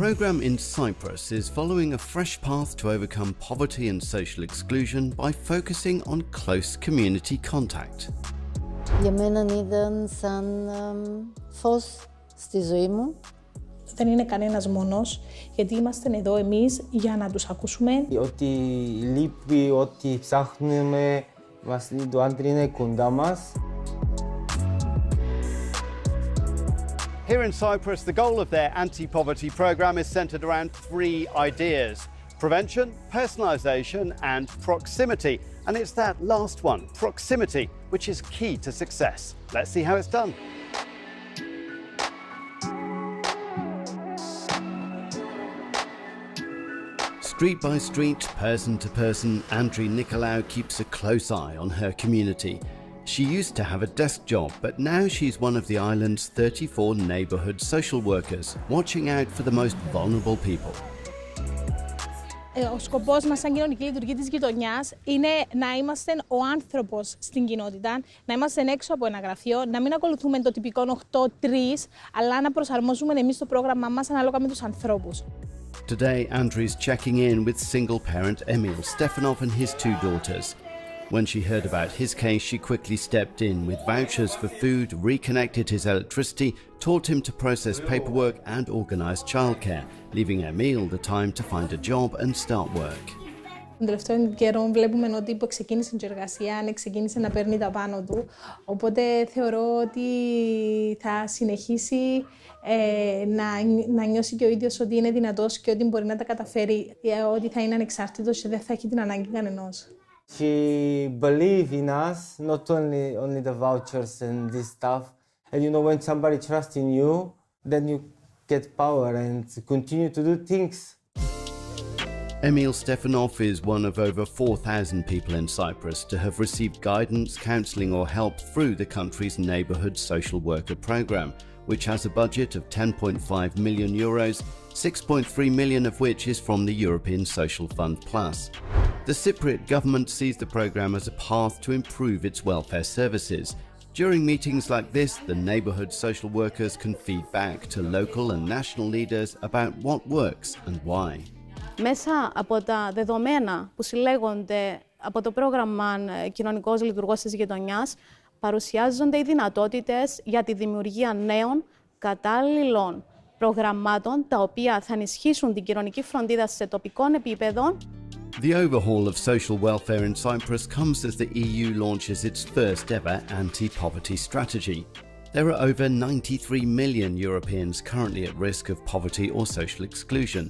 programme in Cyprus is following a fresh path to overcome poverty and social exclusion by focusing on close community contact. Για μένα ήταν σαν φως στη ζωή μου. Δεν είναι κανένας μόνος, γιατί είμαστε εδώ εμείς για να τους ακούσουμε. Ό,τι λείπει, ό,τι ψάχνουμε, το άντρι είναι κοντά μας. Here in Cyprus, the goal of their anti-poverty programme is centred around three ideas: prevention, personalisation and proximity. And it's that last one, proximity, which is key to success. Let's see how it's done. Street by street, person to person, Andri Nicolaou keeps a close eye on her community. She used to have a desk job, but now she's one of the island's 34 neighbourhood social workers, watching out for the most vulnerable people. Ο σκοπός μας σαν κοινωνική λειτουργία της γειτονιάς είναι να είμαστε ο άνθρωπος στην κοινότητα, να είμαστε έξω από ένα γραφείο, να μην ακολουθούμε το τυπικό 8-3, αλλά να προσαρμόζουμε εμείς το πρόγραμμά μας ανάλογα με τους ανθρώπους. Today, Andri's checking in with single parent Emil Stefanov and his two daughters. When she heard about his case, she quickly stepped in with vouchers for food, reconnected his electricity, taught him to process paperwork and organise childcare, leaving Emil the time to find a job and start work. Τον τελευταίο καιρό βλέπουμε ότι ξεκίνησε την εργασία, ξεκίνησε να παίρνει τα πάνω του, οπότε θεωρώ ότι θα συνεχίσει να νιώσει και ο ίδιος ότι είναι δυνατός και ότι μπορεί να τα καταφέρει, ότι θα είναι ανεξάρτητος και δεν θα έχει την ανάγκη κανενός. She believed in us, not only the vouchers and this stuff. And you know, when somebody trusts in you, then you get power and continue to do things. Emil Stefanov is one of over 4,000 people in Cyprus to have received guidance, counselling or help through the country's neighbourhood social worker programme, which has a budget of €10.5 million, 6.3 million of which is from the European Social Fund Plus. The Cypriot government sees the programme as a path to improve its welfare services. During meetings like this, the neighbourhood social workers can feed back to local and national leaders about what works and why. Μέσα από τα δεδομένα που συλλέγονται από το πρόγραμμα Κοινωνικός Λειτουργός της Γειτονιάς, παρουσιάζονται οι δυνατότητες για τη δημιουργία νέων κατάλληλων προγραμμάτων, τα οποία θα ενισχύσουν την κοινωνική φροντίδα σε τοπικό επίπεδο. The overhaul of social welfare in Cyprus comes as the EU launches its first ever anti-poverty strategy. There are over 93 million Europeans currently at risk of poverty or social exclusion.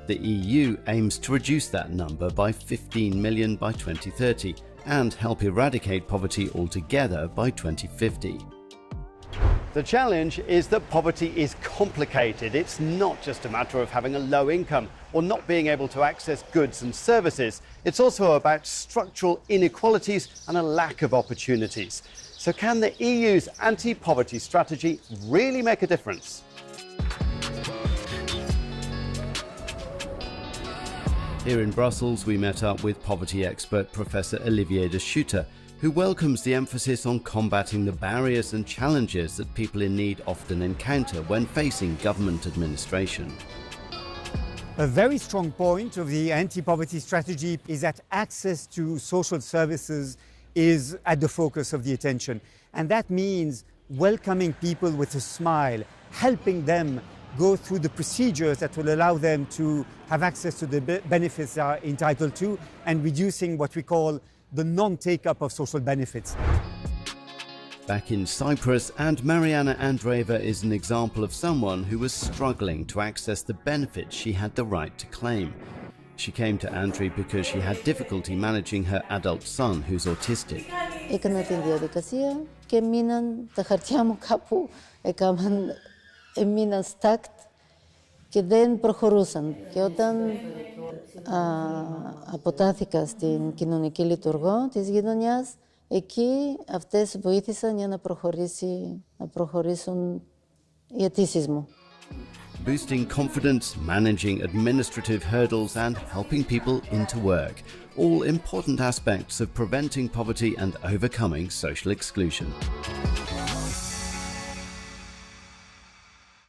The EU aims to reduce that number by 15 million by 2030 and help eradicate poverty altogether by 2050. The challenge is that poverty is complicated. It's not just a matter of having a low income or not being able to access goods and services. It's also about structural inequalities and a lack of opportunities. So can the EU's anti-poverty strategy really make a difference? Here in Brussels, we met up with poverty expert Professor Olivier de Chypre, who welcomes the emphasis on combating the barriers and challenges that people in need often encounter when facing government administration. A very strong point of the anti-poverty strategy is that access to social services is at the focus of the attention. And that means welcoming people with a smile, helping them go through the procedures that will allow them to have access to the benefits they are entitled to, and reducing what we call the non-take-up of social benefits. Back in Cyprus, and Mariana Andreeva is an example of someone who was struggling to access the benefits she had the right to claim. She came to Andri because she had difficulty managing her adult son who's autistic. Έκανα την διαδικασία και μείναν τα χαρτιά μου κάπου, έμειναν στάκτ και δεν προχωρούσαν. Και όταν αποτάθηκα στην κοινωνική λειτουργό της γειτονιάς, εκεί αυτές βοήθησαν για να προχωρήσουν οι αιτήσεις μου. Boosting confidence, managing administrative hurdles and helping people into work. All important aspects of preventing poverty and overcoming social exclusion.